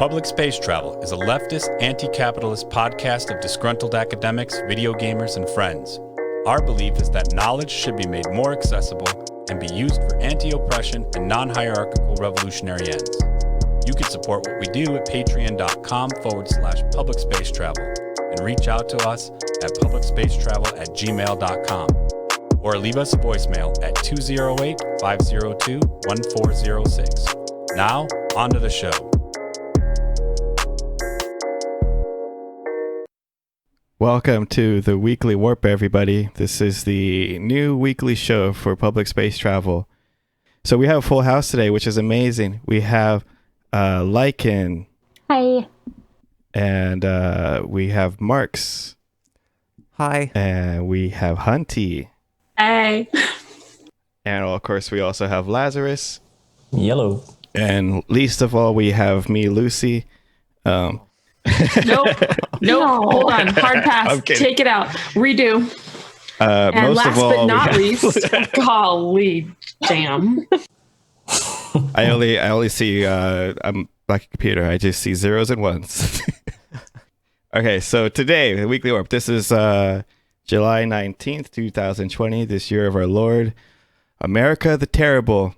Public Space Travel is a leftist, anti-capitalist podcast of disgruntled academics, video gamers, and friends. Our belief is that knowledge should be made more accessible and be used for anti-oppression and non-hierarchical revolutionary ends. You can support what we do at patreon.com/publicspacetravel and reach out to us at publicspacetravel@gmail.com or leave us a voicemail at 208-502-1406. Now, on to the show. Welcome to the Weekly Warp, everybody. This is the new weekly show for Public Space Travel. So we have a full house today, which is amazing. We have Lycan. Hi. And we have Marks. Hi. And we have Hunty. Hey. And of course, we also have Lazarus. Yellow. And least of all, we have me, Lucy. Nope. Hold on. Hard pass. Take it out. Redo. And most last of all, but not least, golly damn. I only see. I'm like a computer. I just see zeros and ones. Okay, so today, the Weekly Warp. This is July 19th, 2020. This year of our Lord, America the Terrible.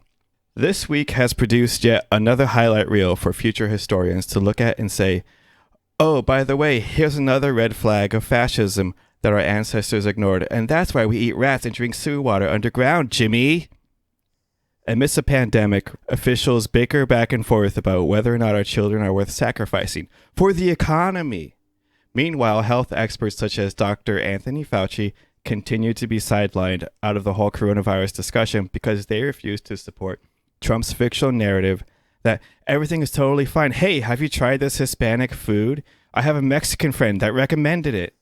This week has produced yet another highlight reel for future historians to look at and say, oh, by the way, here's another red flag of fascism that our ancestors ignored, and that's why we eat rats and drink sewer water underground, Jimmy. Amidst a pandemic, officials bicker back and forth about whether or not our children are worth sacrificing for the economy. Meanwhile, health experts such as Dr. Anthony Fauci continue to be sidelined out of the whole coronavirus discussion because they refuse to support Trump's fictional narrative that everything is totally fine. Hey, have you tried this Hispanic food? I have a Mexican friend that recommended it.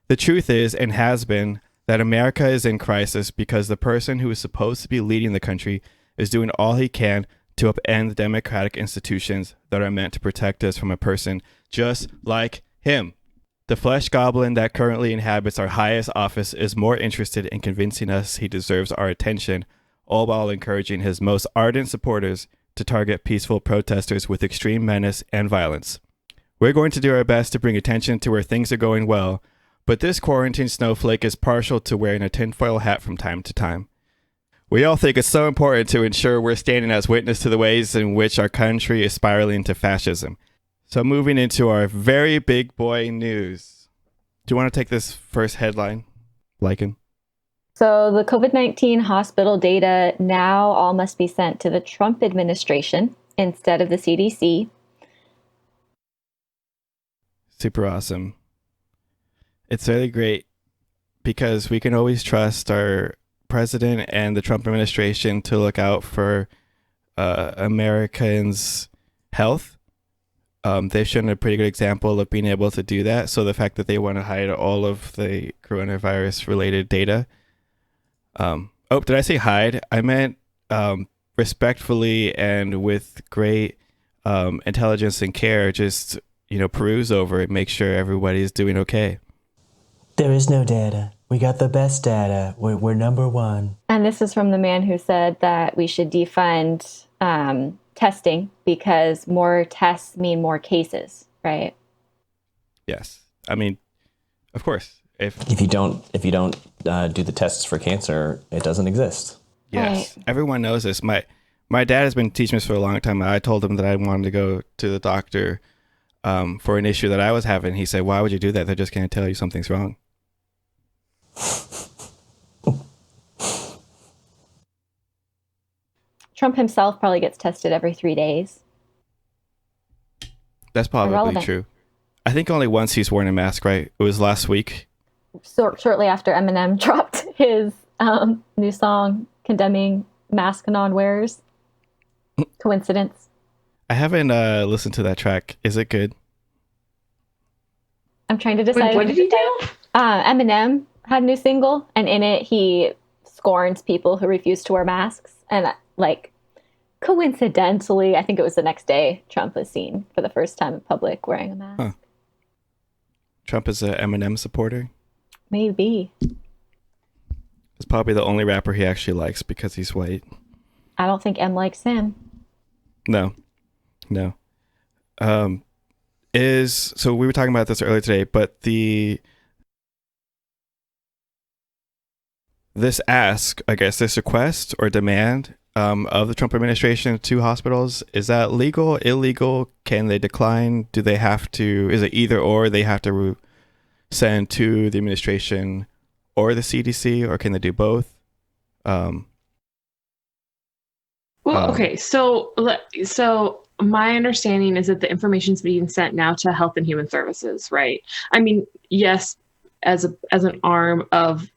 The truth is, and has been, that America is in crisis because the person who is supposed to be leading the country is doing all he can to upend the democratic institutions that are meant to protect us from a person just like him. The flesh goblin that currently inhabits our highest office is more interested in convincing us he deserves our attention, all while encouraging his most ardent supporters to target peaceful protesters with extreme menace and violence. We're going to do our best to bring attention to where things are going well, but this quarantine snowflake is partial to wearing a tinfoil hat from time to time. We all think it's so important to ensure we're standing as witness to the ways in which our country is spiraling into fascism. So moving into our very big boy news. Do you want to take this first headline, Lycan? So the COVID-19 hospital data now all must be sent to the Trump administration instead of the CDC. Super awesome. It's really great because we can always trust our president and the Trump administration to look out for Americans' health. They've shown a pretty good example of being able to do that. So the fact that they want to hide all of the coronavirus related data. Did I say hide? I meant respectfully and with great intelligence and care, just, peruse over it, make sure everybody's doing okay. There is no data. We got the best data. We're number one. And this is from the man who said that we should defund testing because more tests mean more cases, right? Yes. I mean, of course. If you don't do the tests for cancer, it doesn't exist. Yes. Right. Everyone knows this. My dad has been teaching this for a long time. I told him that I wanted to go to the doctor for an issue that I was having. He said, why would you do that? They're just going to tell you something's wrong. Trump himself probably gets tested every 3 days. That's probably Irrelevant. true. I think only once he's worn a mask, right? It was last week. Shortly after Eminem dropped his new song condemning mask non-wearers. Coincidence? I haven't listened to that track. Is it good? I'm trying to decide. Wait, what did he do? Eminem had a new single, and in it he scorns people who refuse to wear masks. And coincidentally, I think it was the next day, Trump was seen for the first time in public wearing a mask. Huh. Trump is an Eminem supporter? Maybe. It's probably the only rapper he actually likes because he's white. I don't think M likes him. No. So we were talking about this earlier today, but this request or demand of the Trump administration to hospitals, is that legal, illegal? Can they decline? Do they have to, is it either or, they have to send to the administration or the CDC, or can they do both? Okay, so my understanding is that the information is being sent now to Health and Human Services, right? I mean, yes, as an arm of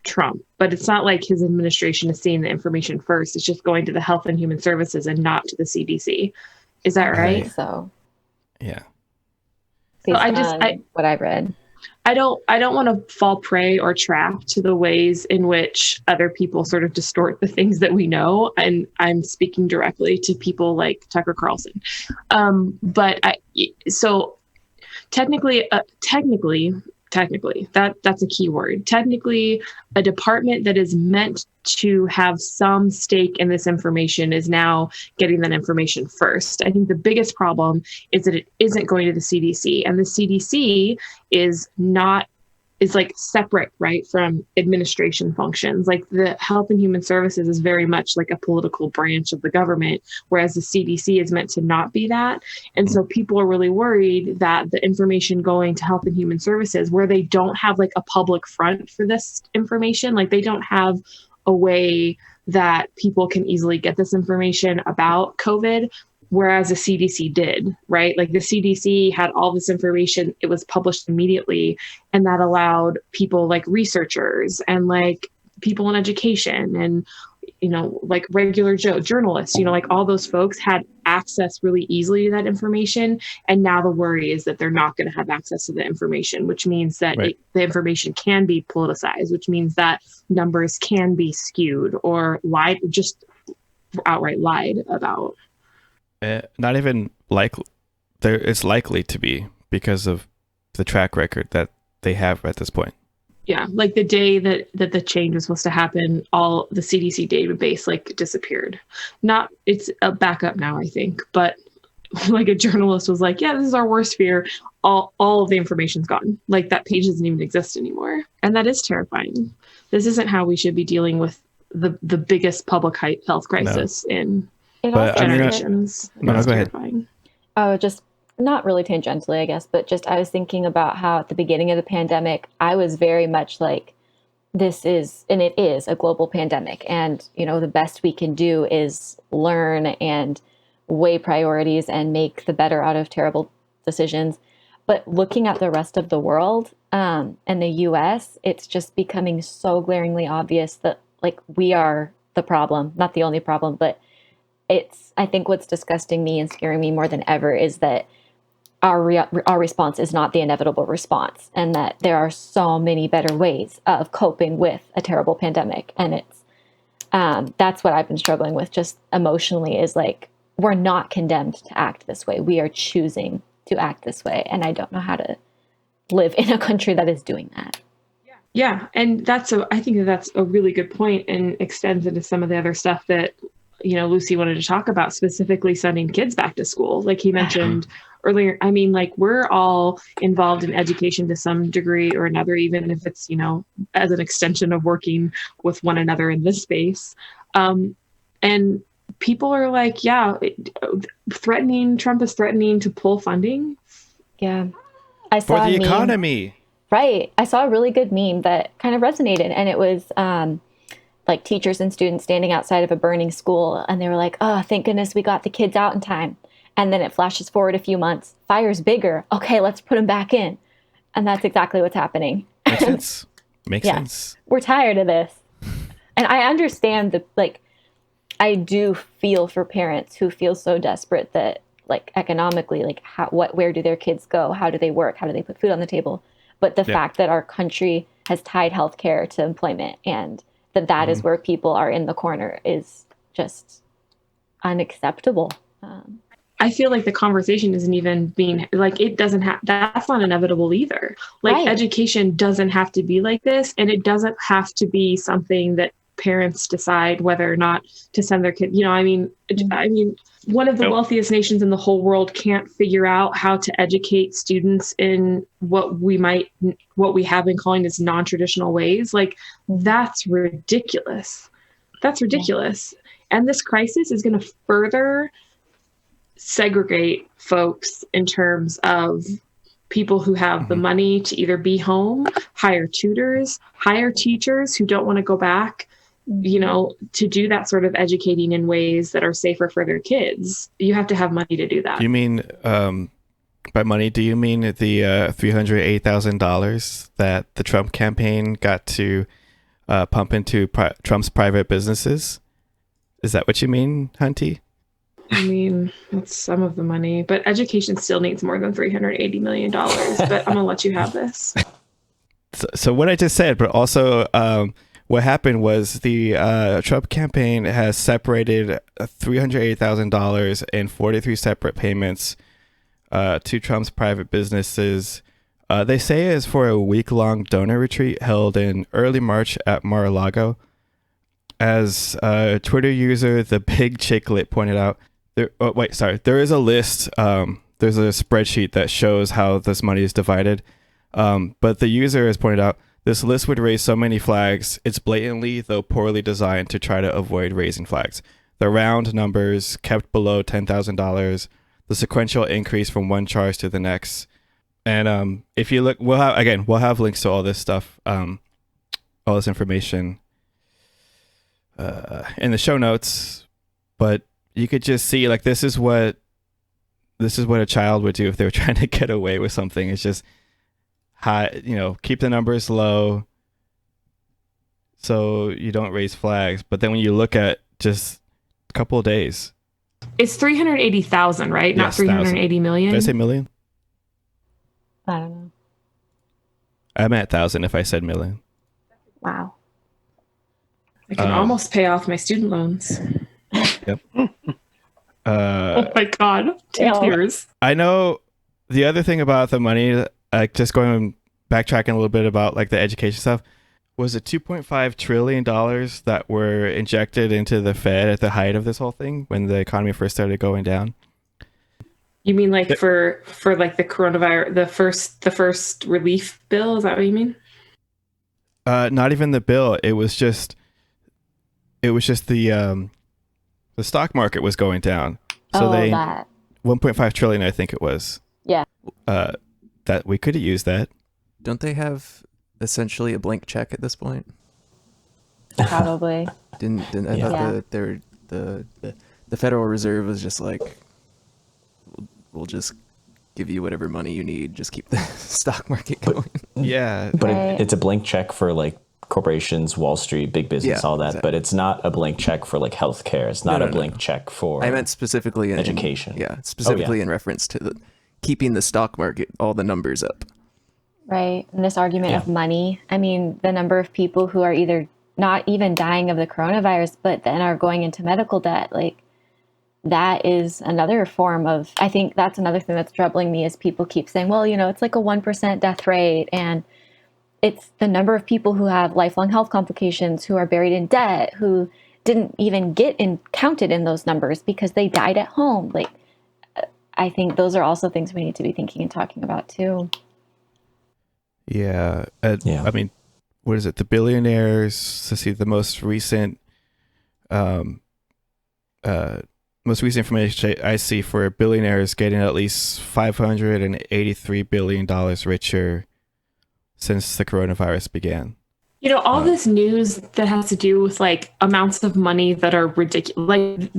Trump, but it's not like his administration is seeing the information first. It's just going to the Health and Human Services and not to the CDC. Is that right? So yeah. So what I read. I don't want to fall prey or trap to the ways in which other people sort of distort the things that we know. And I'm speaking directly to people like Tucker Carlson. So technically, that's a key word. Technically, a department that is meant to have some stake in this information is now getting that information first. I think the biggest problem is that it isn't going to the CDC, and the CDC is like separate, right, from administration functions. Like the Health and Human Services is very much like a political branch of the government, whereas the CDC is meant to not be that. And so people are really worried that the information going to Health and Human Services, where they don't have like a public front for this information, like they don't have a way that people can easily get this information about COVID, whereas the CDC did, right? Like the CDC had all this information, it was published immediately, and that allowed people like researchers and like people in education and, you know, like regular journalists, you know, like all those folks had access really easily to that information. And now the worry is that they're not going to have access to the information, which means that the information can be politicized, which means that numbers can be skewed or outright lied about. Not even it's likely to be, because of the track record that they have at this point. Yeah, like the day that the change was supposed to happen, all the CDC database like disappeared. It's a backup now, I think, but like a journalist was like, yeah, this is our worst fear. All of the information's gone. Like that page doesn't even exist anymore. And that is terrifying. This isn't how we should be dealing with the biggest public health crisis in generations. Go ahead. Oh, just not really tangentially, I guess, but just I was thinking about how at the beginning of the pandemic, I was very much like, it is a global pandemic. And, you know, the best we can do is learn and weigh priorities and make the better out of terrible decisions. But looking at the rest of the world and the US, it's just becoming so glaringly obvious that like we are the problem, not the only problem, but I think what's disgusting me and scaring me more than ever is that our response is not the inevitable response, and that there are so many better ways of coping with a terrible pandemic. And that's what I've been struggling with just emotionally, is like, we're not condemned to act this way. We are choosing to act this way. And I don't know how to live in a country that is doing that. Yeah. And I think that's a really good point, and extends into some of the other stuff that, you know, Lucy wanted to talk about, specifically sending kids back to school. Like he mentioned earlier, I mean, like we're all involved in education to some degree or another, even if it's, you know, as an extension of working with one another in this space. And people are like, Trump is threatening to pull funding. Yeah. I saw for the economy. Right. I saw a really good meme that kind of resonated, and it was like teachers and students standing outside of a burning school, and they were like, oh, thank goodness we got the kids out in time. And then it flashes forward a few months. Fire's bigger. Okay, let's put them back in. And that's exactly what's happening. Makes sense. We're tired of this. And I understand I do feel for parents who feel so desperate that, like, economically, like, where do their kids go? How do they work? How do they put food on the table? But the fact that our country has tied healthcare to employment, and that is where people are in the corner, is just unacceptable. I feel like the conversation isn't even being like, it doesn't have, that's not inevitable either. Like education doesn't have to be like this, and it doesn't have to be something that parents decide whether or not to send their kid. You know, I mean, one of the wealthiest nations in the whole world can't figure out how to educate students in what we have been calling as non-traditional ways. Like, that's ridiculous. That's ridiculous. Yeah. And this crisis is going to further segregate folks in terms of people who have the money to either be home, hire tutors, hire teachers who don't want to go back, to do that sort of educating in ways that are safer for their kids. You have to have money to do that. You mean, by money, do you mean the $308,000 that the Trump campaign got to pump into Trump's private businesses? Is that what you mean, Hunty? I mean, that's some of the money, but education still needs more than $380 million, but I'm going to let you have this. So what I just said, but also what happened was the Trump campaign has separated $380,000 in 43 separate payments to Trump's private businesses. They say it's for a week-long donor retreat held in early March at Mar-a-Lago. As Twitter user The Big Chicklet pointed out, there is a list. There's a spreadsheet that shows how this money is divided. But the user has pointed out, this list would raise so many flags. It's blatantly, though poorly designed, to try to avoid raising flags. The round numbers kept below $10,000. The sequential increase from one charge to the next. And if you look, we'll have links to all this stuff, all this information in the show notes. But you could just see, like, this is what a child would do if they were trying to get away with something. It's just high, keep the numbers low so you don't raise flags. But then when you look at just a couple of days, it's 380,000, right? Not 380 million. Did I say million? I don't know. I meant 1,000 if I said million. Wow. I can almost pay off my student loans. Yep. Oh my God. Tears. I know the other thing about the money, just backtracking a little bit about like the education stuff, was it $2.5 trillion that were injected into the Fed at the height of this whole thing when the economy first started going down? You mean like for like the coronavirus, the first relief bill? Is that what you mean? Not even the bill. It was just the stock market was going down. So that 1.5 trillion, I think it was. Yeah. That we could have used that. Don't they have essentially a blank check at this point? Probably. Didn't I thought the Federal Reserve was just like, we'll just give you whatever money you need, just keep the stock market going. Yeah. But Right. it's a blank check for like corporations, Wall Street, big business, all that. Exactly. But it's not a blank check for like healthcare. It's not a blank check for I meant specifically in education. Specifically in reference to keeping the stock market, all the numbers up. Right. And this argument of money. I mean, the number of people who are either not even dying of the coronavirus, but then are going into medical debt, like that is another form of, I think that's another thing that's troubling me is people keep saying, well, it's like a 1% death rate. And it's the number of people who have lifelong health complications, who are buried in debt, who didn't even get counted in those numbers because they died at home. Like, I think those are also things we need to be thinking and talking about too. Yeah. I mean, what is it? The billionaires, to see the most recent information I see for billionaires getting at least $583 billion richer since the coronavirus began. All this news that has to do with like amounts of money that are ridiculous, like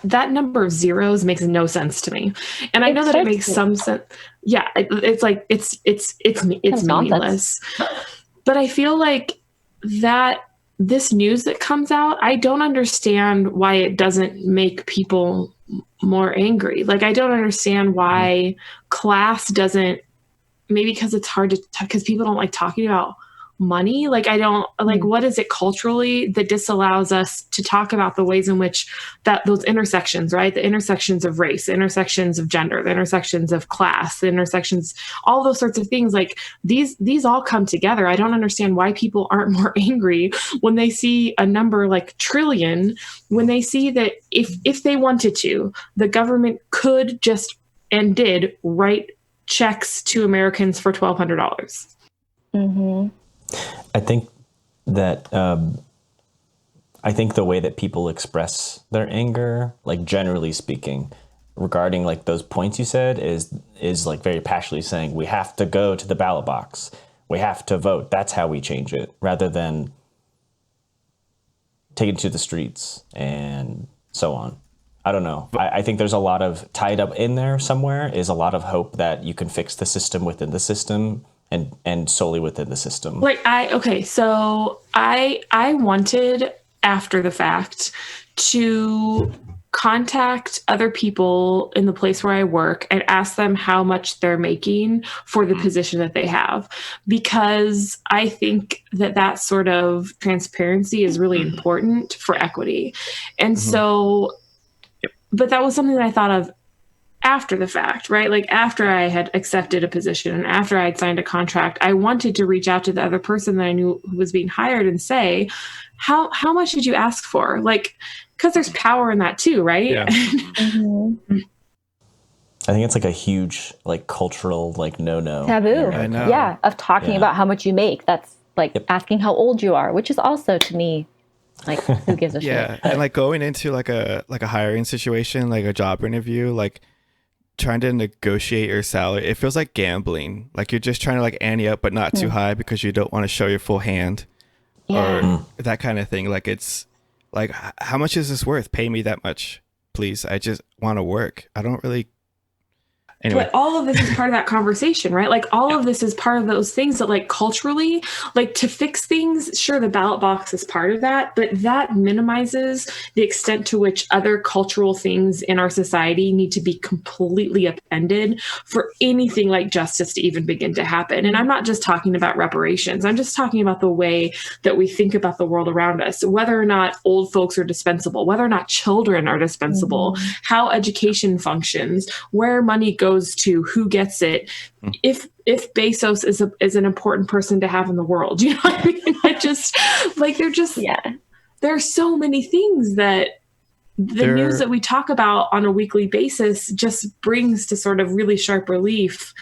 that number of zeros makes no sense to me. And I know that it makes some sense. Yeah, it's like it's meaningless. But I feel like that this news that comes out, I don't understand why it doesn't make people more angry. Like, I don't understand why class doesn't. Maybe because it's hard to, because people don't like talking about money? Like, I don't, like, what is it culturally that disallows us to talk about the ways in which those intersections, right? The intersections of race, the intersections of gender, the intersections of class, the intersections, all those sorts of things. Like, these all come together. I don't understand why people aren't more angry when they see a number like trillion, when they see that if they wanted to, the government could just and did write checks to Americans for $1,200. Mm-hmm. I think that I think the way that people express their anger, like generally speaking, regarding like those points you said, is like very passionately saying we have to go to the ballot box, we have to vote. That's how we change it, rather than take it to the streets and so on. I don't know. I think there's a lot of tied up in there somewhere is a lot of hope that you can fix the system within the system and solely within the system. Like so I wanted after the fact to contact other people in the place where I work and ask them how much they're making for the position that they have, because I think that sort of transparency is really important for equity. And so, but that was something that I thought of after the fact, right? Like after I had accepted a position and after I had signed a contract, I wanted to reach out to the other person that I knew who was being hired and say, how much did you ask for? Like, because there's power in that too, right? Yeah. I think it's like a huge like cultural like no Taboo. I know. Yeah, of talking about how much you make. That's like asking how old you are, which is also to me like who gives a shit. And like going into like a hiring situation, like a job interview, like trying to negotiate your salary, it feels like gambling. Like you're just trying to like ante up but not too high because you don't want to show your full hand or that kind of thing. Like it's like, how much is this worth? Pay me that much, please. I just want to work. I don't really. Anyway. But all of this is part of that conversation, right? Like all of this is part of those things that like culturally, like to fix things, sure, the ballot box is part of that, but that minimizes the extent to which other cultural things in our society need to be completely upended for anything like justice to even begin to happen. And I'm not just talking about reparations. I'm just talking about the way that we think about the world around us, whether or not old folks are dispensable, whether or not children are dispensable, how education functions, where money goes to, who gets it, if Bezos is an important person to have in the world, you know what I mean? I just like there are so many things that the news that we talk about on a weekly basis just brings to sort of really sharp relief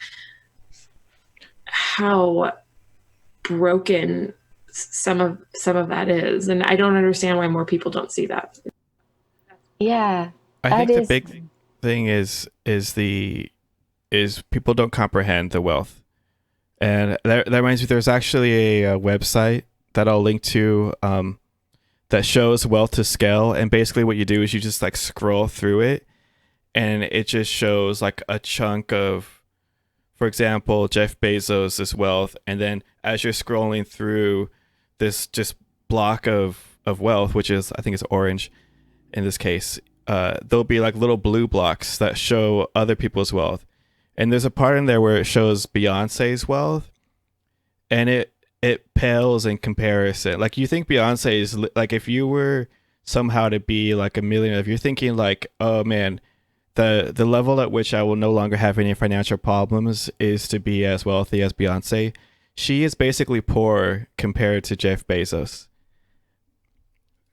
how broken some of that is, and I don't understand why more people don't see that. Yeah, I think the big thing is people don't comprehend the wealth. And that reminds me, there's actually a website that I'll link to that shows wealth to scale. And basically what you do is you just like scroll through it and it just shows like a chunk of, for example, Jeff Bezos' wealth. And then as you're scrolling through this just block of wealth, which is, I think it's orange in this case, there'll be like little blue blocks that show other people's wealth. And there's a part in there where it shows Beyonce's wealth, and it pales in comparison. Like you think Beyonce is like, if you were somehow to be like a millionaire, if you're thinking like, oh man, the level at which I will no longer have any financial problems is to be as wealthy as Beyonce. She is basically poor compared to Jeff Bezos.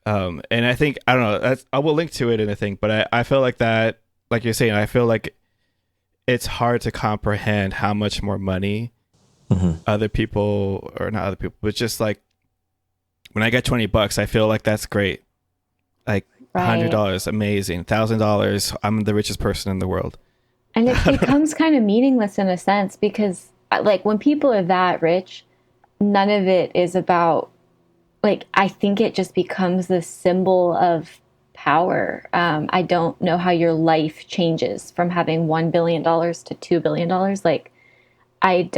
And I think, I don't know, I will link to it in a thing, but I feel like that, like you're saying, I feel like it's hard to comprehend how much more money other people, or not other people, but just like when I get $20, I feel like that's great. Like $100, amazing. $1,000, I'm the richest person in the world. And it becomes kind of meaningless in a sense because like when people are that rich, none of it is about, like, I think it just becomes this symbol of power. I don't know how your life changes from having $1 billion to $2 billion. Like, I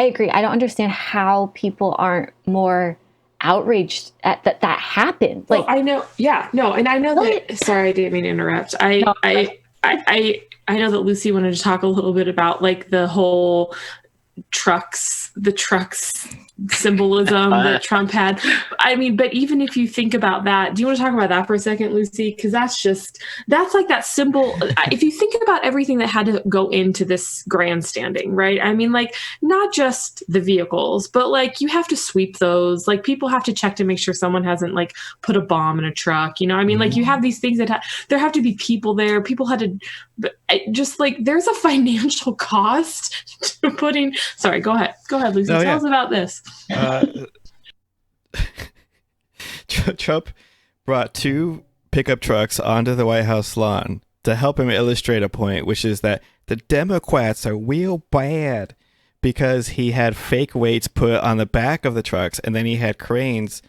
agree. I don't understand how people aren't more outraged at that happened. Like, I know. Yeah, no. And I know that, sorry, I didn't mean to interrupt. I know that Lucy wanted to talk a little bit about like the whole trucks symbolism that Trump had. I mean, but even if you think about that, do you want to talk about that for a second, Lucy? Because that's like that symbol. If you think about everything that had to go into this grandstanding, right? I mean, like not just the vehicles, but like you have to sweep those. Like people have to check to make sure someone hasn't like put a bomb in a truck. You know, I mean, like you have these things that there have to be people there. People had to just like there's a financial cost to putting. Sorry, go ahead, Lucy. Tell us about this. Trump brought 2 pickup trucks onto the White House lawn to help him illustrate a point, which is that the Democrats are real bad, because he had fake weights put on the back of the trucks, and then he had cranes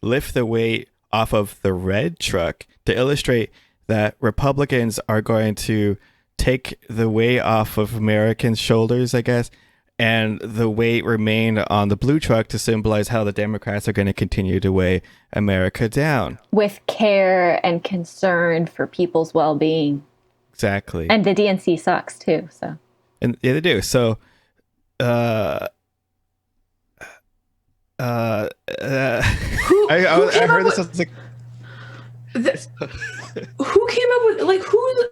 lift the weight off of the red truck to illustrate that Republicans are going to take the weight off of Americans' shoulders, I guess, and the weight remained on the blue truck to symbolize how the Democrats are going to continue to weigh America down. With care and concern for people's well-being. Exactly. And the DNC sucks too, so. And yeah, they do. So, I heard this. I was like, who came up with like who?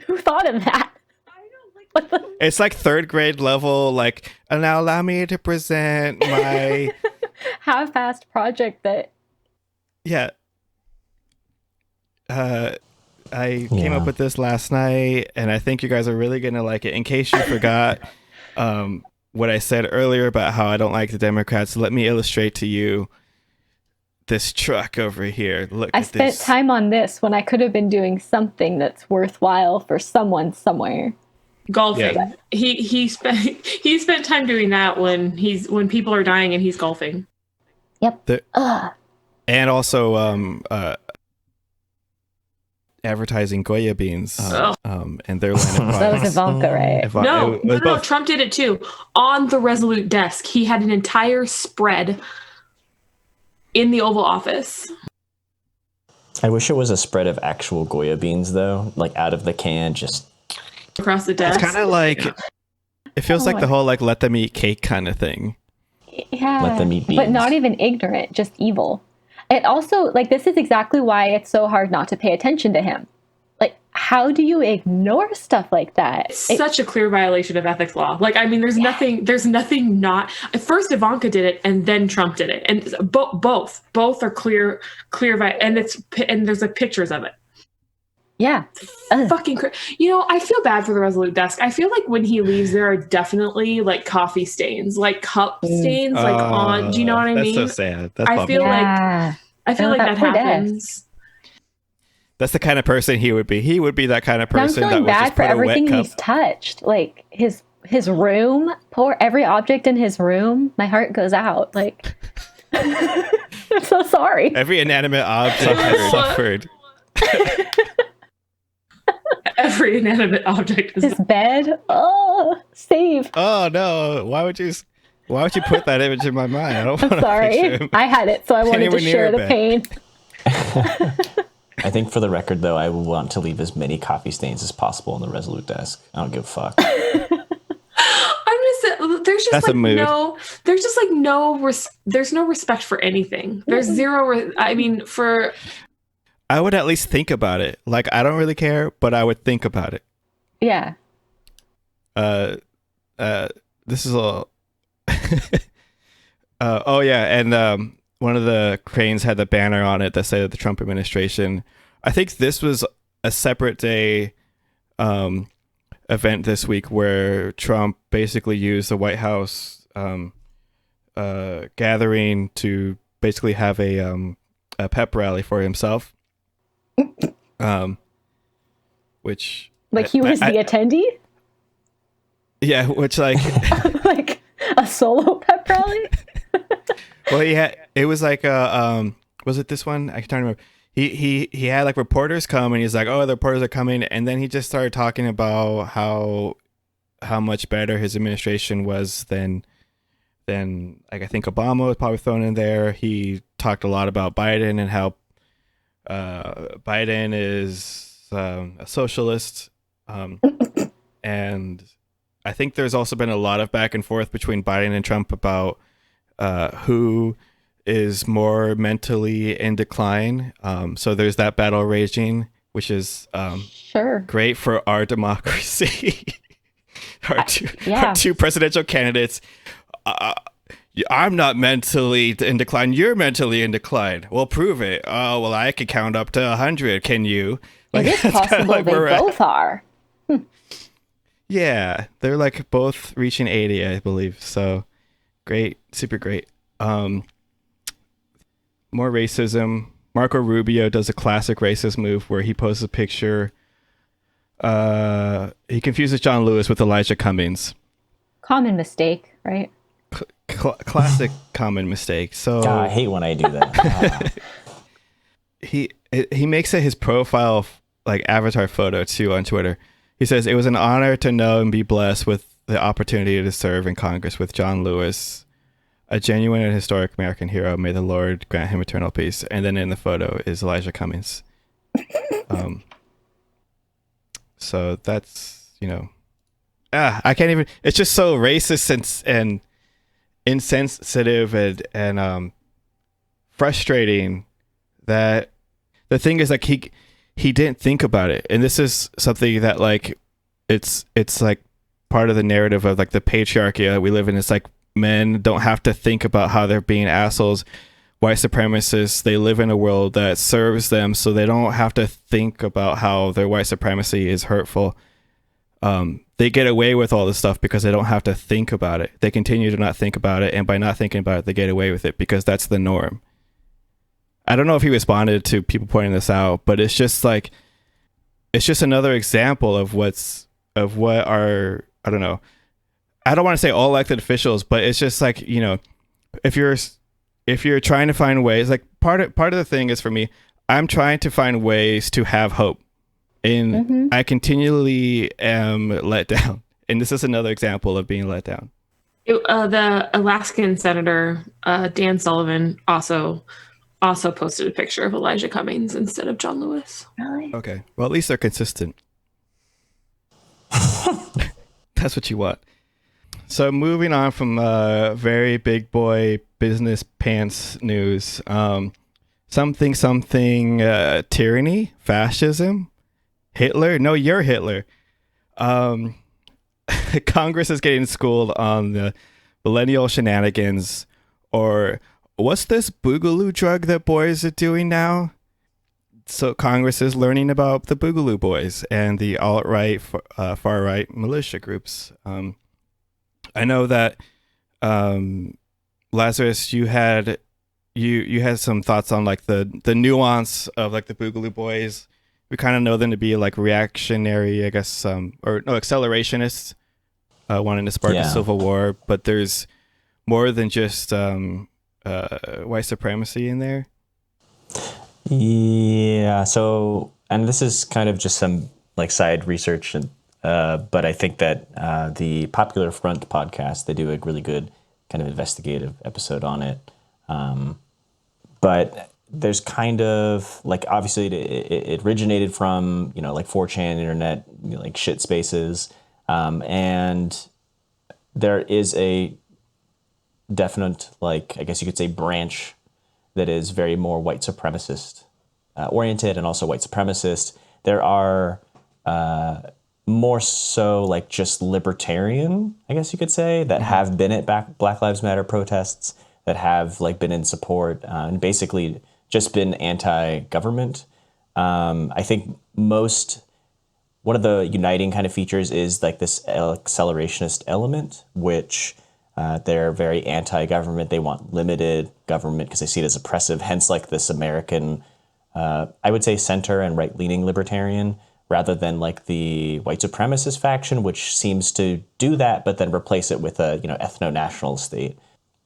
Who thought of that? What the? It's like 3rd grade level. Like, now allow me to present my half-assed project that. Yeah. I came up with this last night, and I think you guys are really gonna like it. In case you forgot, what I said earlier about how I don't like the Democrats, let me illustrate to you this truck over here. Look, I spent time on this when I could have been doing something that's worthwhile for someone somewhere. Golfing. Yeah. He spent time doing that when people are dying and he's golfing. Yep. And also advertising Goya beans and their line of products. That was Ivanka, right? No, Trump did it too. On the Resolute desk, he had an entire spread in the Oval Office. I wish it was a spread of actual Goya beans, though, like out of the can, just across the desk. It's kind of like, it feels like the whole like let them eat cake kind of thing. Yeah, let them eat beans. But not even ignorant, just evil. It also, like, this is exactly why it's so hard not to pay attention to him. Like, how do you ignore stuff like that? It's such a clear violation of ethics law. Like, I mean, there's nothing not. First Ivanka did it, and then Trump did it, and both are clear, and there's like pictures of it. Yeah, fucking. I feel bad for the Resolute desk. I feel like when he leaves, there are definitely like coffee stains, like cup stains, like on. Do you know what I mean? That's so sad. I feel like that happens. That's the kind of person he would be. He would be that kind of person I'm that feeling would bad just for put a wet everything cup. he's touched. Like his room, every object in his room. My heart goes out. Like, I'm so sorry. Every inanimate object has suffered. Every inanimate object is his bed. Oh, save. Oh no! Why would you put that image in my mind? I don't want to sorry. picture him. I had it, so I wanted to share the pain. I think for the record, though, I would want to leave as many coffee stains as possible on the Resolute desk. I don't give a fuck. There's no respect for anything. There's zero. I would at least think about it. Like, I don't really care, but I would think about it. Yeah. This is a. Oh yeah, and one of the cranes had the banner on it that said the Trump administration. I think this was a separate day event this week where Trump basically used the White House gathering to basically have a pep rally for himself. Which like he was the attendee? Yeah, which like like a solo pep rally? Well, it was like was it this one? I can't remember. He had like reporters come and he's like, oh, the reporters are coming, and then he just started talking about how much better his administration was than like I think Obama was probably thrown in there. He talked a lot about Biden and how Biden is a socialist, and I think there's also been a lot of back and forth between Biden and Trump about who is more mentally in decline. So there's that battle raging, which is Sure. great for our democracy. our Yeah. two presidential candidates. I'm not mentally in decline. You're mentally in decline. Well, prove it. Oh, well, I could count up to 100. Can you? It is that's kinda possible like they where we're at. both are. Yeah, they're like both reaching 80, I believe. So great, super great. More racism. Marco Rubio does a classic racist move where he posts a picture. He confuses John Lewis with Elijah Cummings. Common mistake, right? Classic common mistake. So I hate when I do that. he makes it his profile like avatar photo too on Twitter. He says, "It was an honor to know and be blessed with the opportunity to serve in Congress with John Lewis, a genuine and historic American hero. May the Lord grant him eternal peace." And then in the photo is Elijah Cummings. So that's, I can't even, it's just so racist and insensitive and frustrating that the thing is like he didn't think about it. And this is something that like it's like part of the narrative of like the patriarchy that we live in. It's like men don't have to think about how they're being assholes. White supremacists, they live in a world that serves them, so they don't have to think about how their white supremacy is hurtful. They get away with all this stuff because they don't have to think about it. They continue to not think about it, and by not thinking about it, they get away with it because that's the norm. I don't know if he responded to people pointing this out, but it's just like, it's just another example of what our, I don't know. I don't want to say all elected officials, but it's just like, if you're trying to find ways, like part of the thing is for me, I'm trying to find ways to have hope, and I continually am let down. And this is another example of being let down. The Alaskan Senator Dan Sullivan also posted a picture of Elijah Cummings instead of John Lewis. Really? Okay. Well, at least they're consistent. That's what you want. So moving on from very big boy business pants news, something tyranny, fascism, Hitler. No, you're Hitler. Congress is getting schooled on the millennial shenanigans, or what's this Boogaloo drug that boys are doing now? So Congress is learning about the Boogaloo boys and the alt-right, far-right militia groups. I know that Lazarus, you had some thoughts on like the nuance of like the Boogaloo boys. We kind of know them to be like reactionary, I guess, or no, accelerationists, wanting to spark a civil war. But there's more than just white supremacy in there. Yeah. So, and this is kind of just some like side research, but I think that the Popular Front podcast, they do a really good kind of investigative episode on it. But there's kind of like, obviously it originated from, like 4chan internet, like shit spaces. And there is a definite, like, I guess you could say branch that is very more white supremacist oriented and also white supremacist. There are more so like just libertarian, I guess you could say, that have been at Black Lives Matter protests, that have like been in support and basically just been anti-government. I think one of the uniting kind of features is like this accelerationist element, which they're very anti-government. They want limited government because they see it as oppressive. Hence, like this American, I would say center and right-leaning libertarian, rather than like the white supremacist faction, which seems to do that, but then replace it with a ethno-national state.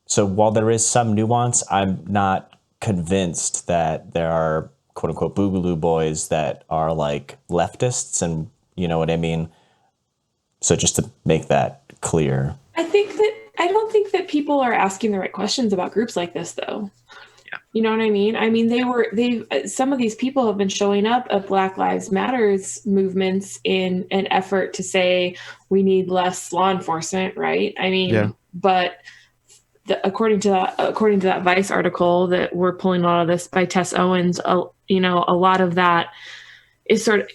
So while there is some nuance, I'm not convinced that there are quote unquote Boogaloo boys that are like leftists, and you know what I mean? So just to make that clear. I don't think that people are asking the right questions about groups like this, though. You know what I mean? I mean, some of these people have been showing up at Black Lives Matters movements in an effort to say we need less law enforcement, right? I mean, Yeah. but according to that Vice article that we're pulling a lot of this by Tess Owens, a lot of that is sort of,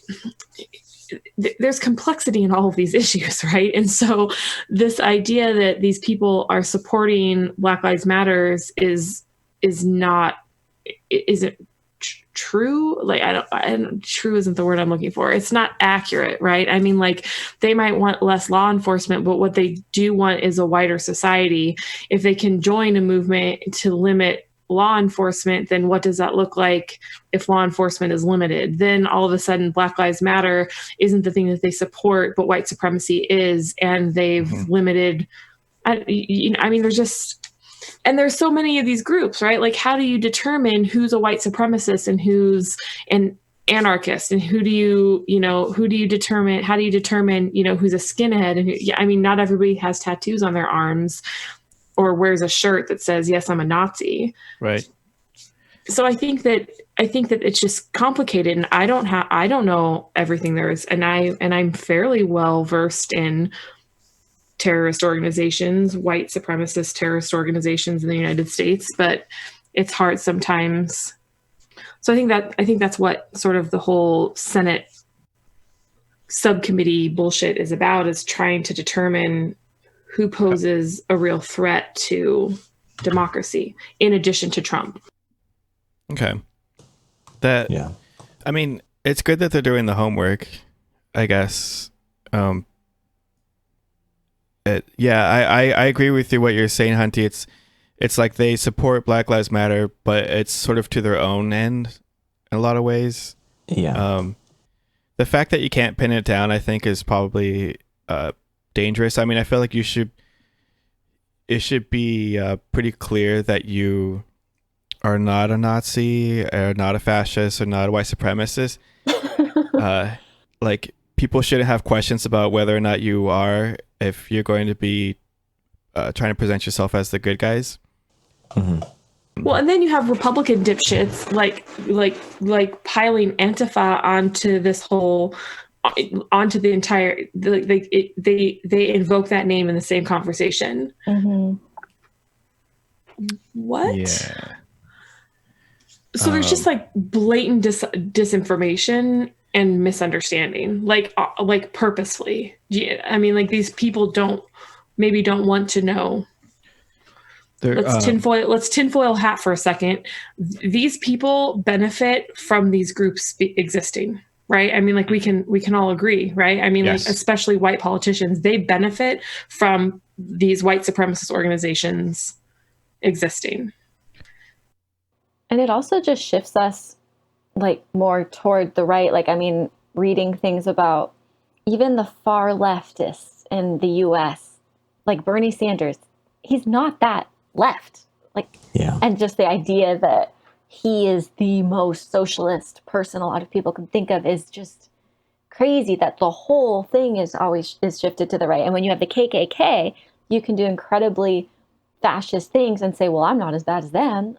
there's complexity in all of these issues, right? And so this idea that these people are supporting Black Lives Matters isn't true. Like, true isn't the word I'm looking for. It's not accurate, right? I mean, like, they might want less law enforcement, but what they do want is a wider society. If they can join a movement to limit law enforcement, then what does that look like if law enforcement is limited? Then all of a sudden Black Lives Matter isn't the thing that they support, but white supremacy is, and they've limited. I mean, there's so many of these groups, right? Like, how do you determine who's a white supremacist and who's an anarchist, and how do you determine who's a skinhead? And I mean, not everybody has tattoos on their arms or wears a shirt that says, yes, I'm a Nazi. Right. So I think that it's just complicated, and I don't know everything there is. And I'm fairly well versed in terrorist organizations, white supremacist terrorist organizations in the United States, but it's hard sometimes. So I think that's what sort of the whole Senate subcommittee bullshit is about, is trying to determine who poses a real threat to democracy in addition to Trump. Okay. I mean, it's good that they're doing the homework, I guess. I agree with you what you're saying, Hunty. It's like they support Black Lives Matter, but it's sort of to their own end in a lot of ways. Yeah. The fact that you can't pin it down, I think, is probably dangerous. I mean, I feel like it should be pretty clear that you are not a Nazi, or not a fascist, or not a white supremacist. Like, people shouldn't have questions about whether or not you are, if you're going to be trying to present yourself as the good guys. Mm-hmm. Well, and then you have Republican dipshits like piling Antifa onto this whole, onto the entire, they invoke that name in the same conversation. Mm-hmm. What? Yeah. So there's just like blatant disinformation and misunderstanding, like purposefully. Yeah, I mean, like, these people don't want to know. Let's tinfoil hat for a second. These people benefit from these groups existing, right? I mean, like, we can all agree, right? I mean, yes. Like, especially white politicians, they benefit from these white supremacist organizations existing. And it also just shifts us, like, more toward the right. Like, I mean, reading things about even the far leftists in the US, like Bernie Sanders, he's not that left. Like, yeah. And just the idea that he is the most socialist person a lot of people can think of is just crazy, that the whole thing is shifted to the right. And when you have the KKK, you can do incredibly fascist things and say, well, I'm not as bad as them.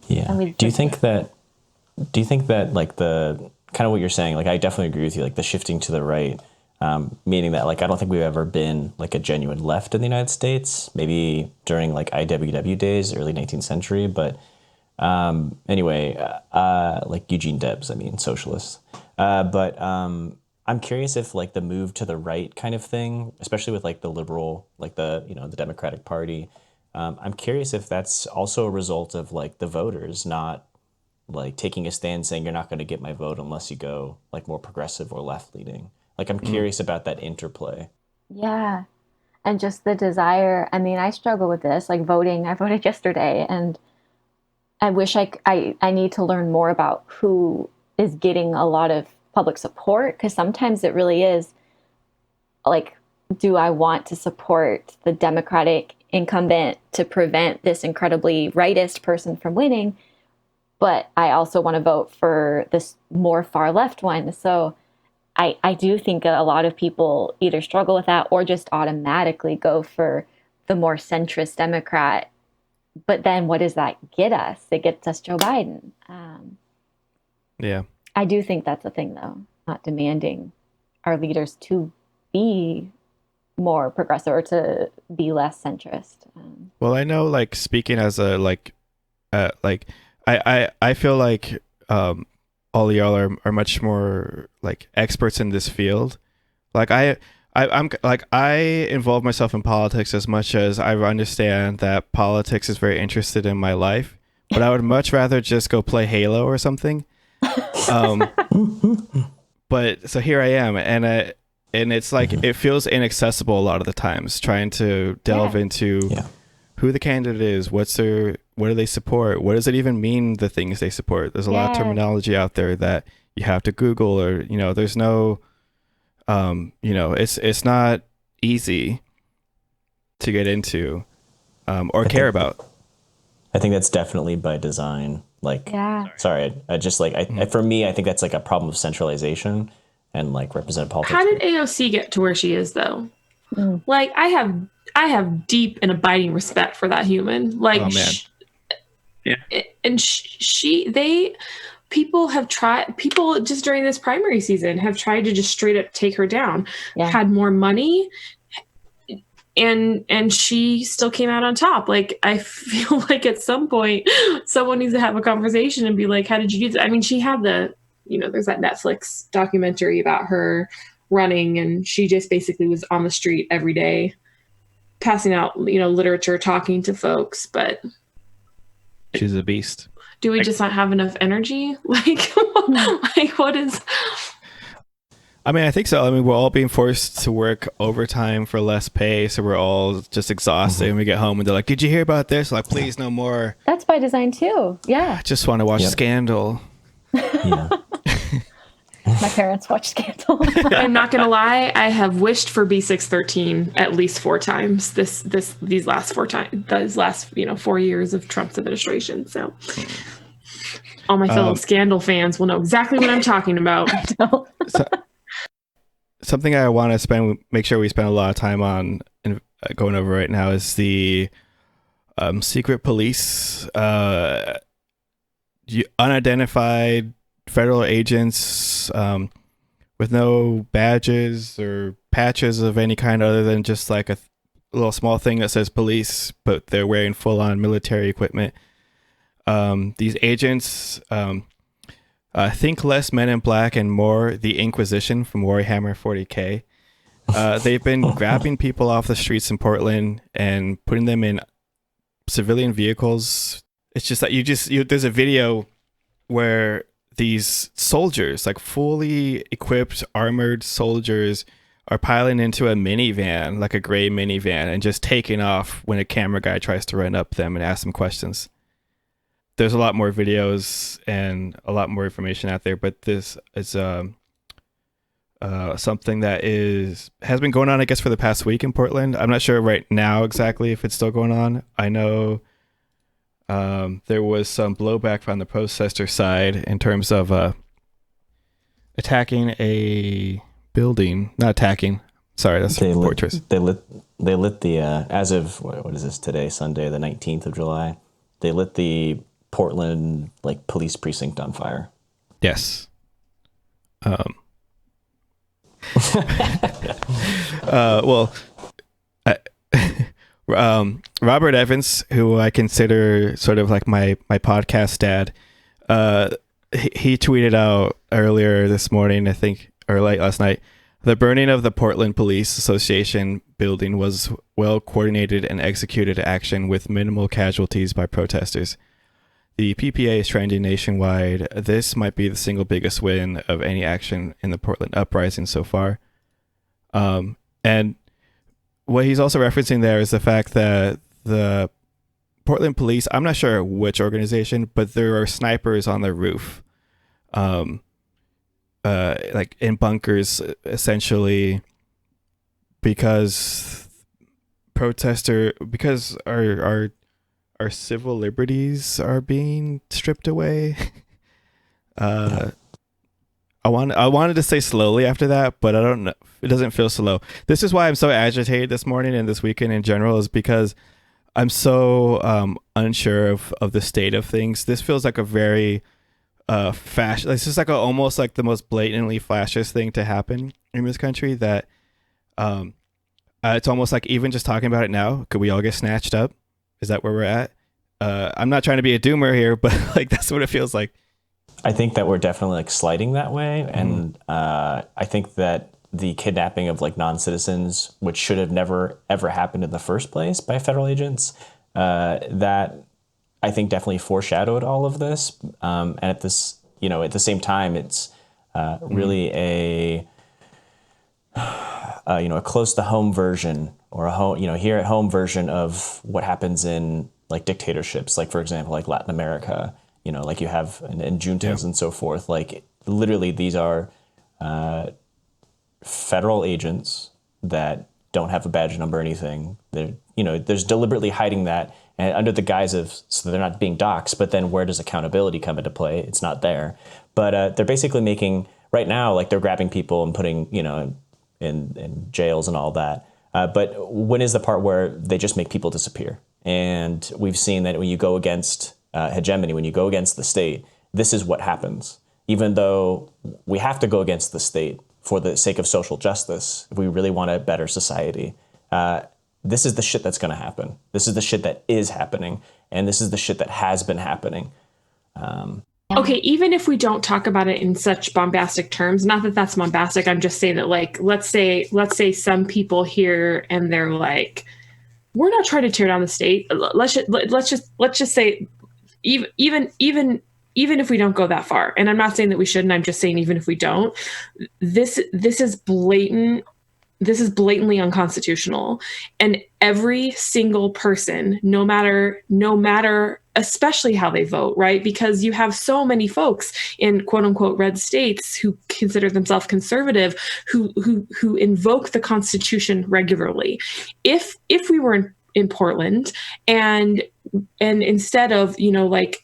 Yeah. Do you think that like the kind of what you're saying, like, I definitely agree with you, like the shifting to the right, meaning that, like, I don't think we've ever been like a genuine left in the United States, maybe during like IWW days, early 19th century. But anyway, like Eugene Debs, I mean, socialists. But I'm curious if, like, the move to the right kind of thing, especially with like the liberal, like the Democratic Party, I'm curious if that's also a result of like the voters not like taking a stand saying you're not going to get my vote unless you go like more progressive or left leaning. Like, I'm curious about that interplay. Yeah. And just the desire. I mean, I struggle with this, like voting. I voted yesterday, and I wish I need to learn more about who is getting a lot of public support, because sometimes it really is like, do I want to support the Democratic incumbent to prevent this incredibly rightist person from winning? But I also want to vote for this more far left one. So I do think a lot of people either struggle with that or just automatically go for the more centrist Democrat but then what does that get us? It gets us Joe Biden. Yeah. I do think that's a thing, though, not demanding our leaders to be more progressive or to be less centrist. Well, I know, like, speaking as a I feel like all of y'all are much more like experts in this field. Like I'm like, I involve myself in politics as much as I understand that politics is very interested in my life, but I would much rather just go play Halo or something. But so here I am, and it's like it feels inaccessible a lot of the times trying to delve into who the candidate is, what do they support, what does it even mean, the things they support. There's a lot of terminology out there that you have to Google, or there's no it's not easy to get into or care about. I think that's definitely by design. Like, sorry, I just like, for me, I think that's like a problem of centralization and like representative politics. How did AOC get to where she is, though? Like, I have deep and abiding respect for that human. Like, people just during this primary season have tried to just straight up take her down. Had more money, and she still came out on top. Like, I feel like at some point someone needs to have a conversation and be like, how did you do that? I mean, she had there's that Netflix documentary about her running, and she just basically was on the street every day passing out literature, talking to folks. But she's a beast. Do we just not have enough energy? Like what is... I mean, I think so. I mean, we're all being forced to work overtime for less pay, so we're all just exhausted. And we get home and they're like, "Did you hear about this?" Like, please, no more. That's by design too. Yeah. I just want to watch Scandal. Yeah. My parents watch Scandal. I'm not gonna lie, I have wished for B613 at least 4 times these last 4 years of Trump's administration. So all my fellow Scandal fans will know exactly what I'm talking about. Something I want to make sure we spend a lot of time on and going over right now is the secret police, unidentified federal agents with no badges or patches of any kind other than just like a little small thing that says police, but they're wearing full-on military equipment. These agents think less Men in Black and more the Inquisition from Warhammer 40K. They've been grabbing people off the streets in Portland and putting them in civilian vehicles. It's just that there's a video where these soldiers, like fully equipped, armored soldiers, are piling into a minivan, like a gray minivan, and just taking off when a camera guy tries to run up them and ask them questions. There's a lot more videos and a lot more information out there, but this is something that has been going on, I guess, for the past week in Portland. I'm not sure right now exactly if it's still going on. I know there was some blowback from the protester side in terms of attacking a building. Not attacking. Sorry, that's a fortress. They lit the as of what is this today? Sunday, the 19th of July. They lit the Portland police precinct on fire. Yes. Robert Evans, who I consider sort of like my podcast dad, he tweeted out earlier this morning, I think, or late last night, the burning of the Portland Police Association building was well coordinated and executed action with minimal casualties by protesters. The PPA is trending nationwide. This might be the single biggest win of any action in the Portland uprising so far. And what he's also referencing there is the fact that the Portland police, I'm not sure which organization, but there are snipers on the roof, like in bunkers, essentially, because our civil liberties are being stripped away. I wanted to say slowly after that, but I don't know. It doesn't feel slow. This is why I'm so agitated this morning and this weekend in general, is because I'm so unsure of the state of things. This feels like a very fascist. This is like almost like the most blatantly fascist thing to happen in this country. That it's almost like even just talking about it now, could we all get snatched up? Is that where we're at? I'm not trying to be a doomer here, but like that's what it feels like. I think that we're definitely like sliding that way, and I think that the kidnapping of like non-citizens, which should have never ever happened in the first place by federal agents, that I think definitely foreshadowed all of this. And at this, at the same time, it's really a close to home version, or a home, here at home version of what happens in like dictatorships, like for example, like Latin America, like you have in juntas and so forth. Like literally, these are federal agents that don't have a badge number or anything. They're, there's deliberately hiding that, and under the guise of, so they're not being doxxed, but then where does accountability come into play? It's not there. But they're basically making, right now, like they're grabbing people and putting, in jails and all that. But when is the part where they just make people disappear? And we've seen that when you go against hegemony, when you go against the state, this is what happens. Even though we have to go against the state for the sake of social justice, if we really want a better society, this is the shit that's going to happen. This is the shit that is happening. And this is the shit that has been happening. Okay, even if we don't talk about it in such bombastic terms, not that that's bombastic, I'm just saying that, like, let's say some people here and they're like, we're not trying to tear down the state. Let's just say, even if we don't go that far, and I'm not saying that we shouldn't, I'm just saying even if we don't, this is blatant. This is blatantly unconstitutional, and every single person, no matter, especially how they vote, right? Because you have so many folks in quote unquote red states who consider themselves conservative, who invoke the Constitution regularly. If we were in Portland and instead of, like,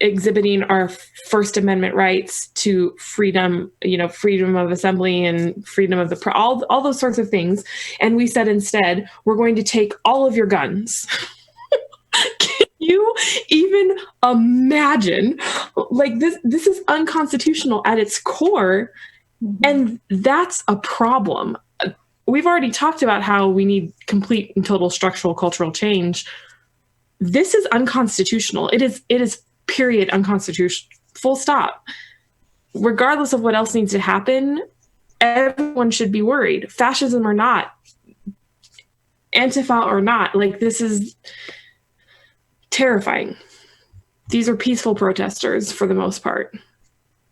exhibiting our First Amendment rights to freedom, freedom of assembly and freedom of all those sorts of things, and we said instead, we're going to take all of your guns. Can you even imagine? Like, this is unconstitutional at its core, and that's a problem. We've already talked about how we need complete and total structural cultural change. This is unconstitutional. It is period unconstitutional, full stop. Regardless of what else needs to happen, everyone should be worried. Fascism or not, Antifa or not, like, this is terrifying. These are peaceful protesters for the most part.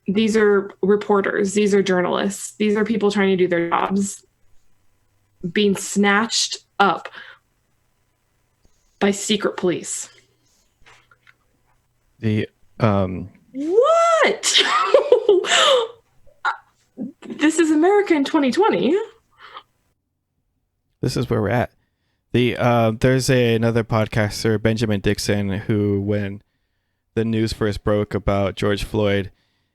These are reporters. These are journalists. These are people trying to do their jobs, being snatched up by secret police. What? This is America in 2020. This is where we're at. There's another podcaster, Benjamin Dixon, who, when the news first broke about George Floyd,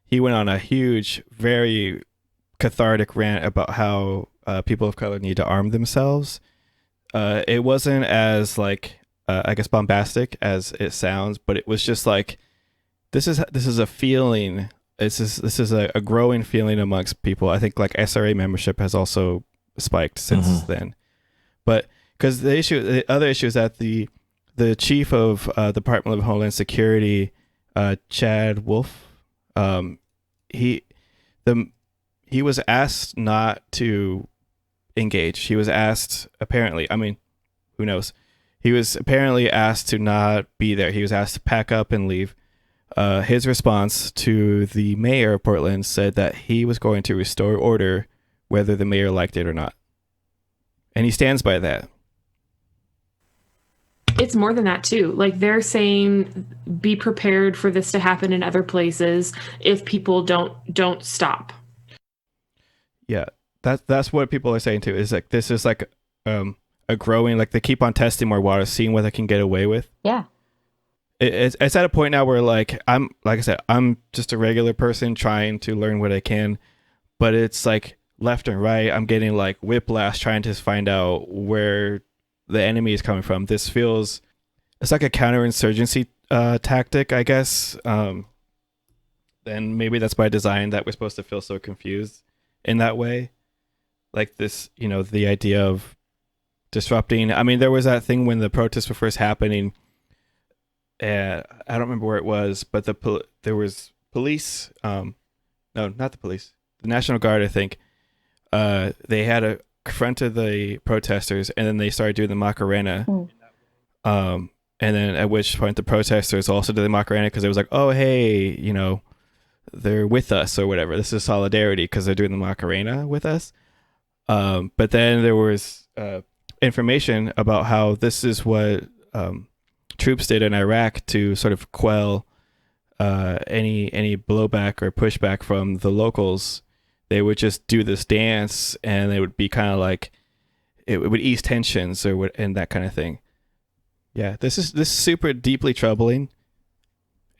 he went on a huge, very cathartic rant about how people of color need to arm themselves. It wasn't as I guess bombastic as it sounds, but it was just like, this is a feeling. This is a growing feeling amongst people. I think like SRA membership has also spiked since then. But because the other issue is that the chief of Department of Homeland Security, Chad Wolf, he was asked not to engage. He was asked, apparently, I mean, who knows? He was apparently asked to not be there. He was asked to pack up and leave. His response to the mayor of Portland said that he was going to restore order whether the mayor liked it or not. And he stands by that. It's more than that too. Like, they're saying, be prepared for this to happen in other places if people don't stop. Yeah, that's what people are saying too. Is like, this is like a growing, like, they keep on testing more water, seeing what they can get away with. Yeah. It's at a point now where, like I said, I'm just a regular person trying to learn what I can, but it's like left and right, I'm getting like whiplash trying to find out where the enemy is coming from. This feels, it's like a counterinsurgency tactic, I guess. And maybe that's by design that we're supposed to feel so confused in that way. Like this, the idea of disrupting. I mean, there was that thing when the protests were first happening. I don't remember where it was, but there was police. No, not the police. The National Guard, I think. They had confronted the protesters, and then they started doing the Macarena. And then at which point the protesters also did the Macarena because it was like, oh, hey, they're with us or whatever. This is solidarity because they're doing the Macarena with us. But then there was information about how this is what troops did in Iraq to sort of quell any blowback or pushback from the locals. They would just do this dance, and it would be kind of like it would ease tensions and that kind of thing. Yeah, this is super deeply troubling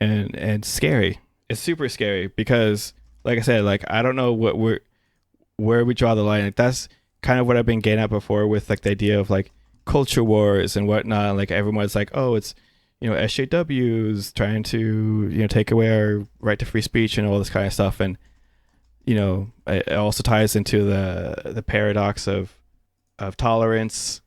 and scary. It's super scary because, like I said, like I don't know where we draw the line. Like that's kind of what I've been getting at before with like the idea of like culture wars and whatnot. Like everyone's like, oh, it's SJWs trying to take away our right to free speech and all this kind of stuff. And it also ties into the paradox of tolerance.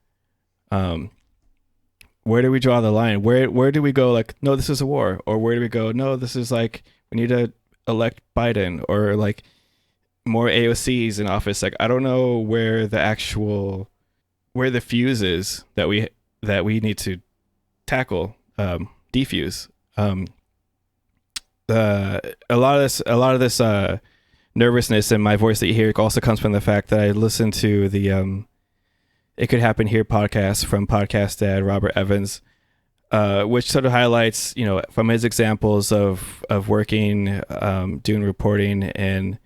Where do we draw the line? Where do we go like, no, this is a war? Or where do we go, no, this is like we need to elect Biden, or like more AOCs in office? Like I don't know where the fuse is that we need to tackle, defuse. A lot of this nervousness in my voice that you hear also comes from the fact that I listened to the It Could Happen Here podcast from podcast dad Robert Evans, which sort of highlights, from his examples of working, doing reporting in,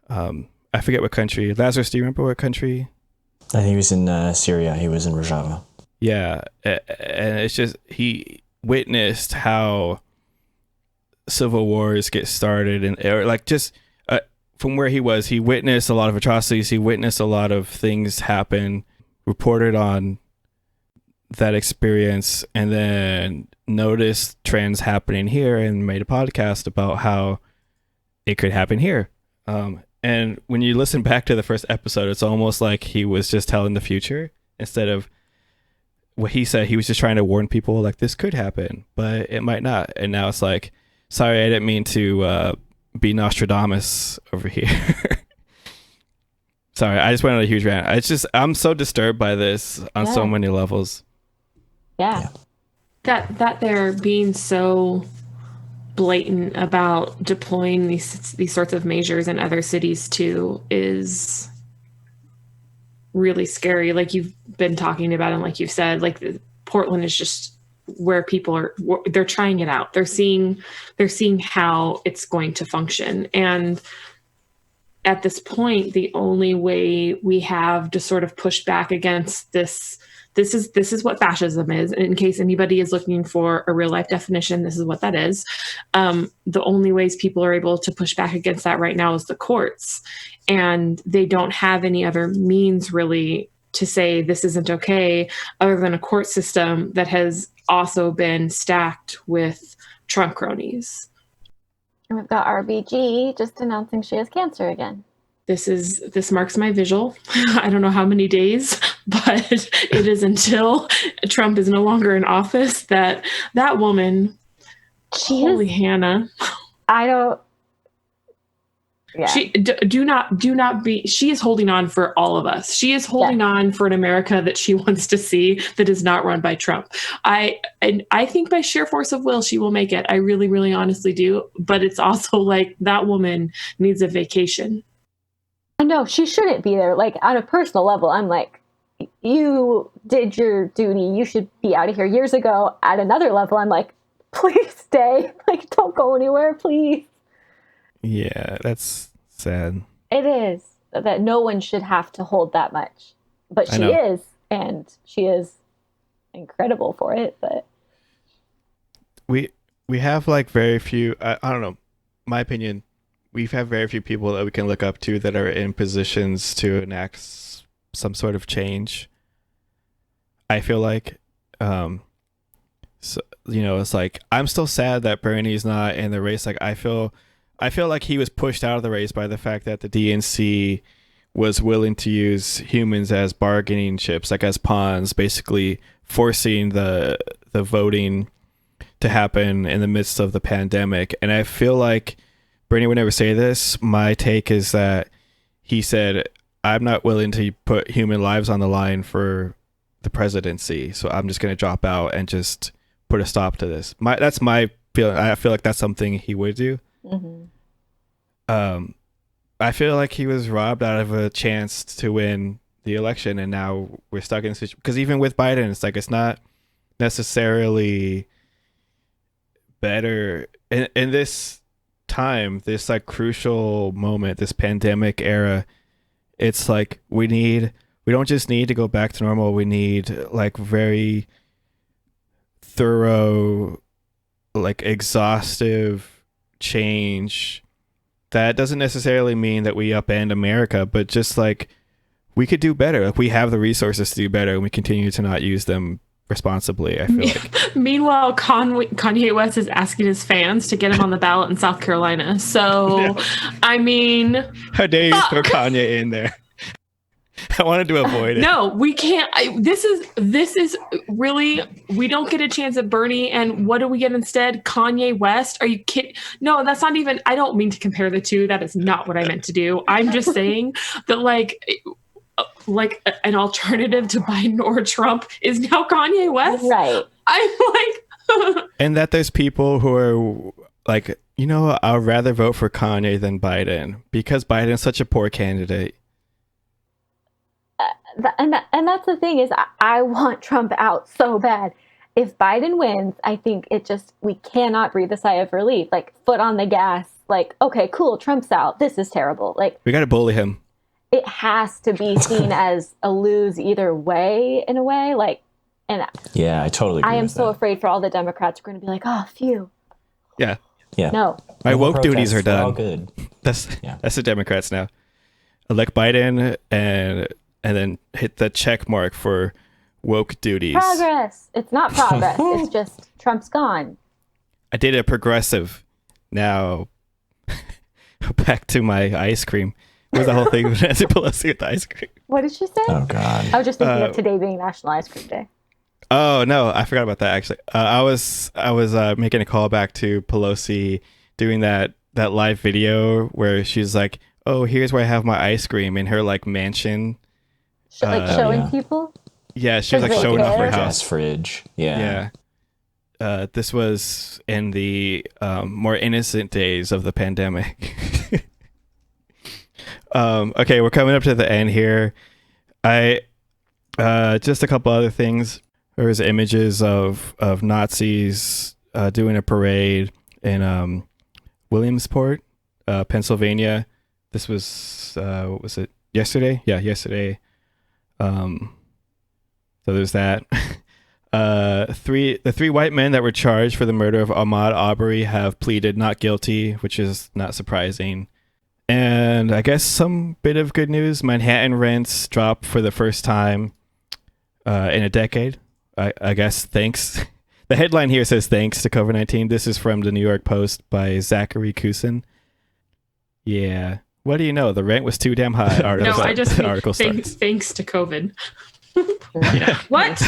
I forget what country. Lazarus, do you remember what country? I think he was in Syria. He was in Rojava. Yeah, and it's just he witnessed how civil wars get started, or like just from where he was, he witnessed a lot of atrocities. He witnessed a lot of things happen, reported on that experience, and then noticed trends happening here and made a podcast about how it could happen here. And when you listen back to the first episode, it's almost like he was just telling the future instead of what he said. He was just trying to warn people like this could happen, but it might not. And now it's like, sorry, I didn't mean to be Nostradamus over here. Sorry, I just went on a huge rant. I'm so disturbed by this on so many levels. Yeah. That they're being so blatant about deploying these sorts of measures in other cities too is really scary. Like you've been talking about, and like you've said, like Portland is just where people they're trying it out. They're seeing how it's going to function. And at this point, the only way we have to sort of push back against this is what fascism is. In case anybody is looking for a real life definition, this is what that is. The only ways people are able to push back against that right now is the courts. And they don't have any other means really to say this isn't okay, other than a court system that has also been stacked with Trump cronies. And we've got RBG just announcing she has cancer again. This marks my vigil. I don't know how many days, but it is until Trump is no longer in office that woman, holy Hannah. I don't. Yeah. She is holding on for all of us. She is holding on for an America that she wants to see that is not run by Trump. I think by sheer force of will, she will make it. I really, really honestly do. But it's also like that woman needs a vacation. I know she shouldn't be there. Like on a personal level, I'm like, you did your duty. You should be out of here years ago. At another level, I'm like, please stay. Like, don't go anywhere, please. Yeah, that's sad. It is that no one should have to hold that much, but she is, and she is incredible for it. But we have like very few. I don't know. My opinion. We have very few people that we can look up to that are in positions to enact some sort of change. I feel like, so, it's like I'm still sad that Bernie's not in the race. Like I feel like he was pushed out of the race by the fact that the DNC was willing to use humans as bargaining chips, like as pawns, basically forcing the voting to happen in the midst of the pandemic. And I feel like Bernie would never say this. My take is that he said, I'm not willing to put human lives on the line for the presidency, so I'm just going to drop out and just put a stop to this. That's my feeling. I feel like that's something he would do. Mm-hmm. I feel like he was robbed out of a chance to win the election, and now we're stuck in a situation. Because even with Biden, it's like it's not necessarily better in this time, this like crucial moment, this pandemic era. It's like we don't just need to go back to normal. We need like very thorough, like exhaustive change. That doesn't necessarily mean that we upend America, but just like we could do better. Like we have the resources to do better, and we continue to not use them responsibly, I feel like. Meanwhile, Kanye West is asking his fans to get him on the ballot in South Carolina. So, I mean, how dare you throw Kanye in there? I wanted to avoid it. No, we can't. This is really, we don't get a chance at Bernie. And what do we get instead? Kanye West? Are you kidding? No, that's not even, I don't mean to compare the two. That is not what I meant to do. I'm just saying that like an alternative to Biden or Trump is now Kanye West. Right. I'm like, and that there's people who are like, I'd rather vote for Kanye than Biden because Biden's such a poor candidate. And that's the thing is I want Trump out so bad. If Biden wins, I think we cannot breathe a sigh of relief. Like foot on the gas. Like, okay, cool, Trump's out. This is terrible. Like we got to bully him. It has to be seen as a lose either way in a way. Like, and yeah, I totally agree. I am with so that. afraid for all the Democrats are going to be like, oh, phew. Yeah. No. My woke duties are done. All good. That's the Democrats now. Elect Biden and then hit the check mark for woke duties. Progress. It's not progress. It's just Trump's gone. I did a progressive. Now back to my ice cream. What was the whole thing with Nancy Pelosi with the ice cream? What did she say? Oh God. I was just thinking of today being National Ice Cream Day. Oh no, I forgot about that actually. I was making a call back to Pelosi doing that live video where she's like, "Oh, here's where I have my ice cream," in her like mansion. Showing people? Yeah, she was like showing off her house. Fridge. Yeah. Yeah. This was in the more innocent days of the pandemic. Okay, we're coming up to the end here. I just a couple other things. There was images of Nazis doing a parade in Williamsport, Pennsylvania. This was what was it? Yesterday? Yeah, yesterday. So there's that. The three white men that were charged for the murder of Ahmaud Arbery have pleaded not guilty, which is not surprising. And I guess some bit of good news: Manhattan rents dropped for the first time in a decade. I guess thanks. The headline here says thanks to COVID-19. This is from the New York Post by Zachary Kusin. Yeah. What do you know? The rent was too damn high. No, I just mean article thanks to COVID. Yeah. What?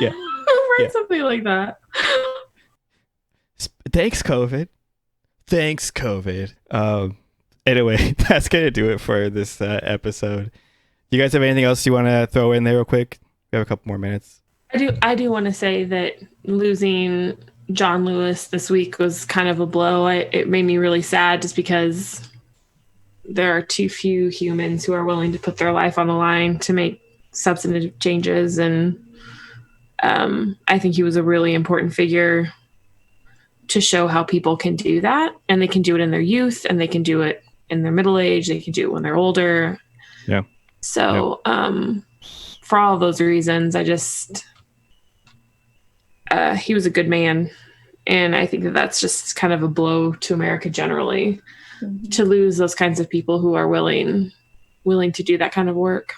Yeah. Write something like that. Thanks, COVID. Thanks, COVID. Anyway, that's gonna do it for this episode. You guys have anything else you want to throw in there real quick? We have a couple more minutes. I do want to say that losing John Lewis this week was kind of a blow. It made me really sad just because there are too few humans who are willing to put their life on the line to make substantive changes. And I think he was a really important figure to show how people can do that. And they can do it in their youth, and they can do it in their middle age. They can do it when they're older. Yeah. So for all of those reasons, I just... he was a good man. And I think that that's just kind of a blow to America generally, to lose those kinds of people who are willing to do that kind of work.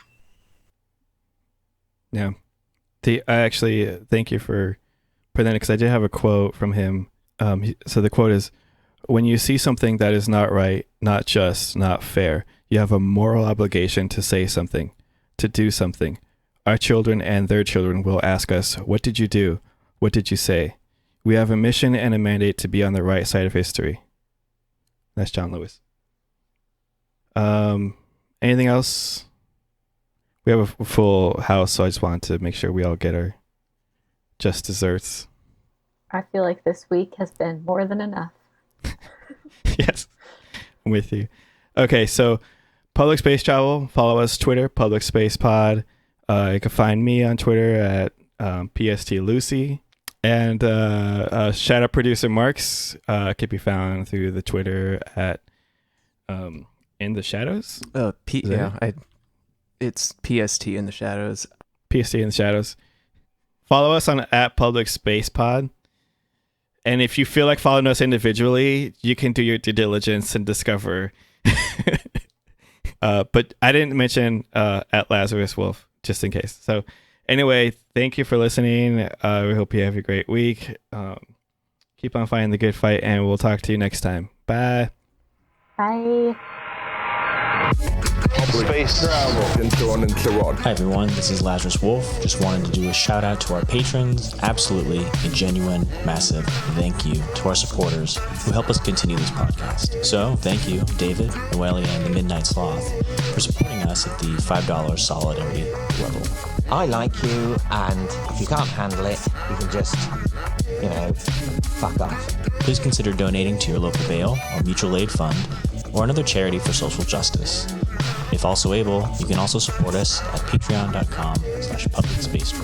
Yeah. I actually thank you for putting that, because I did have a quote from him. So the quote is, "When you see something that is not right, not just, not fair, you have a moral obligation to say something, to do something. Our children and their children will ask us, 'What did you do? What did you say?' We have a mission and a mandate to be on the right side of history." That's John Lewis. Anything else? We have a full house, so I just wanted to make sure we all get our just desserts. I feel like this week has been more than enough. Yes, I'm with you. Okay, so Public Space Travel, follow us Twitter, Public Space Pod. You can find me on Twitter at PST Lucy, and shout out producer Marks can be found through the Twitter at In the Shadows. It's PST in the Shadows. PST in the Shadows. Follow us on at Public Space Pod. And if you feel like following us individually, you can do your due diligence and discover. But I didn't mention at Lazarus Wolf, just in case. So anyway, thank you for listening. We hope you have a great week. Keep on fighting the good fight, and we'll talk to you next time. Bye. Bye. Space travel. Hi everyone, this is Lazarus Wolf. Just wanted to do a shout out to our patrons. Absolutely a genuine, massive thank you to our supporters who help us continue this podcast. So thank you, David, Noelia, and the Midnight Sloth, for supporting us at the $5 solidarity level. I like you, and if you can't handle it, you can just, fuck off. Please consider donating to your local bail or mutual aid fund or another charity for social justice. If also able, you can also support us at patreon.com/publicspacetravel.